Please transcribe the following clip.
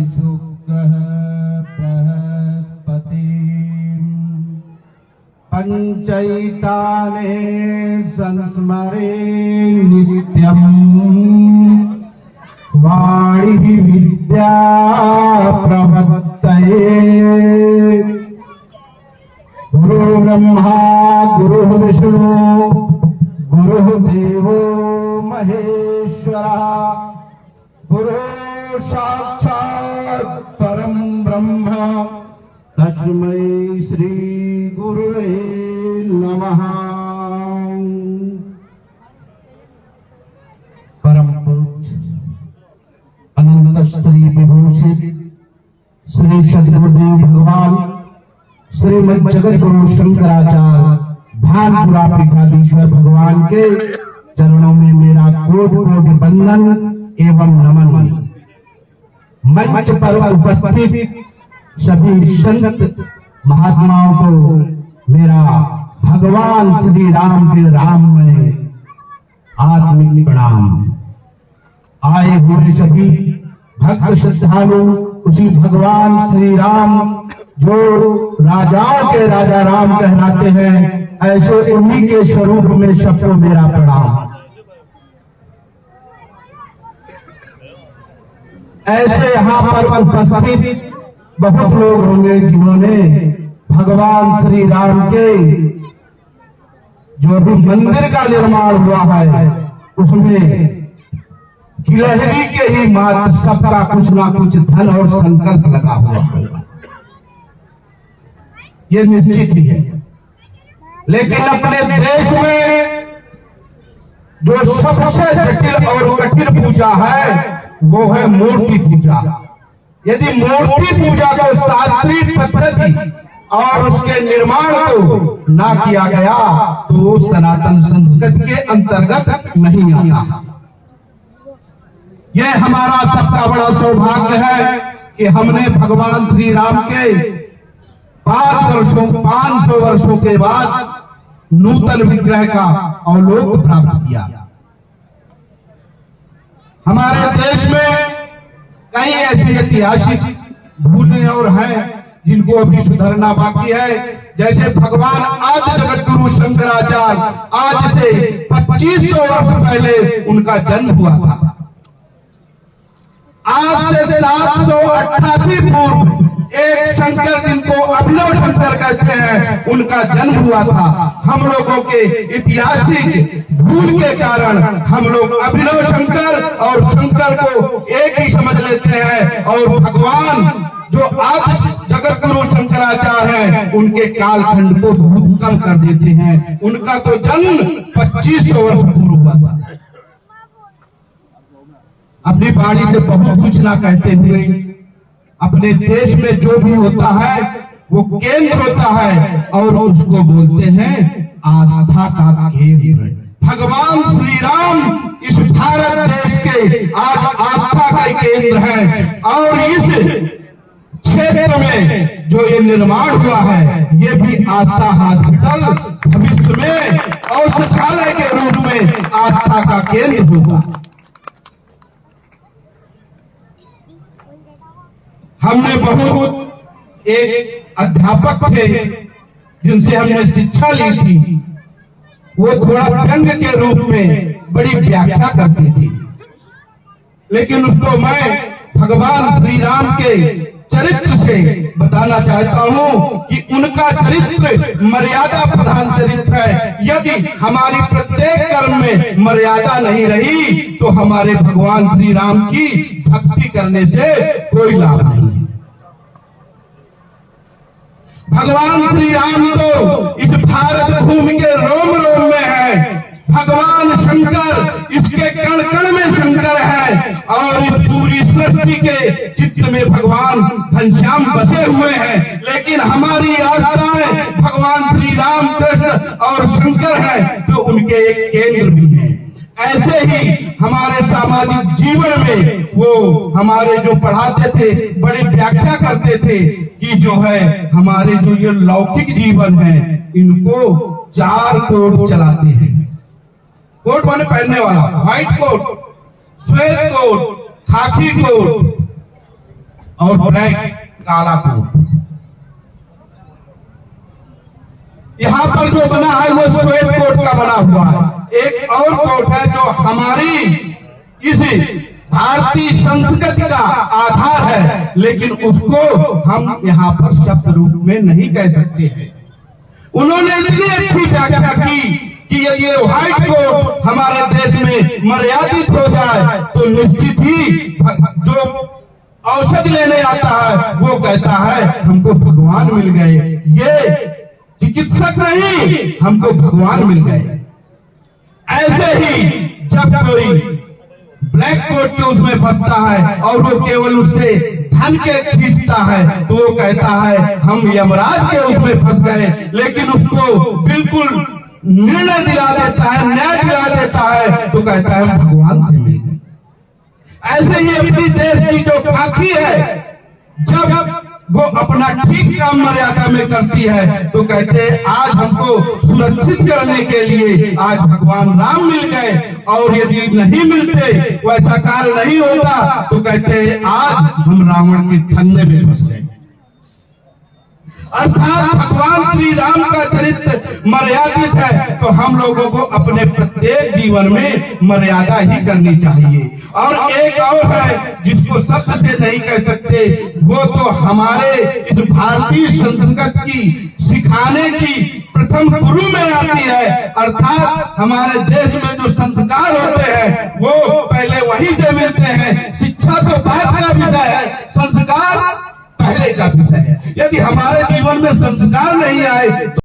शुक्लः बृहस्पति पंचैताने संस्मरे नित्यम् वाणी विद्या प्रवर्तये गुरु ब्रह्मा गुरु विष्णु गुरु देवो महेश्वरा गुरु साक्षात् परम ब्रह्म तस्मै श्री गुरुवे नमः। परम पूज्य अनंत श्री विभूषित श्री सद्गुरुदेव भगवान श्रीमद जगत गुरु शंकराचार्य भानपुरा पीठाधीश्वर भगवान के चरणों में मेरा कोट कोट वंदन एवं नमन। मंच पर उपस्थित सभी संत महात्माओं को मेरा भगवान श्री राम के राम में आत्मिक प्रणाम। आए हुए सभी भक्त श्रद्धालु उसी भगवान श्री राम जो राजाओं के राजा राम कहलाते हैं, ऐसे उन्हीं के स्वरूप में सबको मेरा प्रणाम। ऐसे यहाँ पर उपस्थित बहुत लोग होंगे जिन्होंने भगवान श्री राम के जो भी मंदिर का निर्माण हुआ है उसमें गिलहरी के ही मात्र सबका कुछ ना कुछ धन और संकल्प लगा हुआ होगा, ये निश्चित ही है। लेकिन अपने देश में जो सबसे जटिल और कठिन पूजा है वो है मूर्ति पूजा। यदि मूर्ति पूजा को शास्त्रीय पद्धति और उसके निर्माण को ना किया गया तो वो सनातन संस्कृति के अंतर्गत नहीं आता। यह हमारा सबका बड़ा सौभाग्य है कि हमने भगवान श्री राम के 500 वर्षों के बाद नूतन विग्रह का अवलोक प्राप्त किया। हमारे देश में कई ऐसी ऐतिहासिक भूलें और हैं जिनको अभी सुधरना बाकी है। जैसे भगवान आदि जगत गुरु शंकराचार्य आज से 2500 वर्ष पहले उनका जन्म हुआ था। आज से 788 पूर्व एक शंकर जिनको अभिनव शंकर कहते हैं उनका जन्म हुआ था। हम लोगों के ऐतिहासिक भूल के कारण हम लोग अभिनव शंकर और शंकर को एक ही समझ लेते हैं और भगवान जो आदि जगत गुरु शंकराचार्य हैं उनके कालखंड को बहुत कम कर देते हैं। उनका तो जन्म 2500 वर्ष पूर्व हुआ था। अपनी वाणी से बहुत कुछ ना कहते हुए अपने देश में जो भी होता है वो केंद्र होता है और उसको बोलते हैं आस्था का केंद्र। भगवान श्री राम इस भारत देश के आज आस्था का केंद्र है और इस क्षेत्र में जो ये निर्माण हुआ है ये भी आस्था हॉस्पिटल भविष्य में औषधालय के रूप में आस्था का केंद्र होगा। हमने बहुत एक अध्यापक थे जिनसे हमने शिक्षा ली थी, वो थोड़ा व्यंग के रूप में बड़ी व्याख्या करती थी, लेकिन उसको मैं भगवान श्री राम के चरित्र से बताना चाहता हूं कि उनका चरित्र मर्यादा प्रधान चरित्र है। यदि हमारी प्रत्येक कर्म में मर्यादा नहीं रही तो हमारे भगवान श्री राम की भक्ति करने से कोई लाभ नहीं है। भगवान श्री राम तो इस भारत भूमि के रोम रोम में है। भगवान शंकर इसके कण कण में शंकर है और इस पूरी सृष्टि के चित्त में भगवान घनश्याम बसे हुए हैं। लेकिन हमारी आस्थाएं भगवान श्री राम कृष्ण और शंकर है तो उनके एक केंद्र भी है। ऐसे ही हमारे सामाजिक जीवन में वो हमारे जो पढ़ाते थे बड़ी व्याख्या करते थे कि जो है हमारे जो ये लौकिक जीवन है इनको 4 कोट चलाते हैं। कोट माने पहनने वाला, व्हाइट कोट, श्वेत कोट, खाकी कोट और ब्लैक काला कोट। यहाँ पर जो बना है वो श्वेत कोट का बना हुआ है। एक और कोट है जो हमारी इस भारतीय संस्कृति का आधार है, लेकिन उसको हम यहाँ पर शब्द रूप में नहीं कह सकते हैं। उन्होंने इतनी अच्छी व्याख्या की कि यदि ये व्हाइट कोट हमारे देश में मर्यादित हो जाए तो निश्चित ही जो औषधि लेने आता है वो कहता है हमको भगवान मिल गए। ये चिकित्सक नहीं, हमको भगवान मिल गए। ऐसे ही जब कोई ब्लैक कोट के उसमें फंसता है और वो केवल उससे धन के खींचता है तो वो कहता है हम यमराज के उसमें फंस गए, लेकिन उसको बिल्कुल निर्णय दिला देता है, न्याय दिला देता है तो कहता है हम भगवान से मिल गए। ऐसे ही अपनी देश की जो खाकी है, जब वो अपना ठीक काम मर्यादा में करती है तो कहते हैं आज हमको सुरक्षित करने के लिए आज भगवान राम मिल गए, और यदि नहीं मिलते, वैसा कार्य नहीं होता तो कहते हैं आज हम रावण के फंदे में फंस गए। अर्थात भगवान श्री राम का चरित्र मर्यादित है तो हम लोगों को अपने प्रत्येक जीवन में मर्यादा ही करनी चाहिए। और एक और है जिसको शब्द से नहीं कह सकते, वो तो हमारे इस भारतीय संस्कृति की सिखाने की प्रथम गुरु में आती है। अर्थात हमारे देश में जो संस्कार होते हैं वो पहले वहीं से मिलते हैं। शिक्षा तो बाद का विषय है, संस्कार पहले का विषय है। यदि हमारे जीवन में संस्कार नहीं आए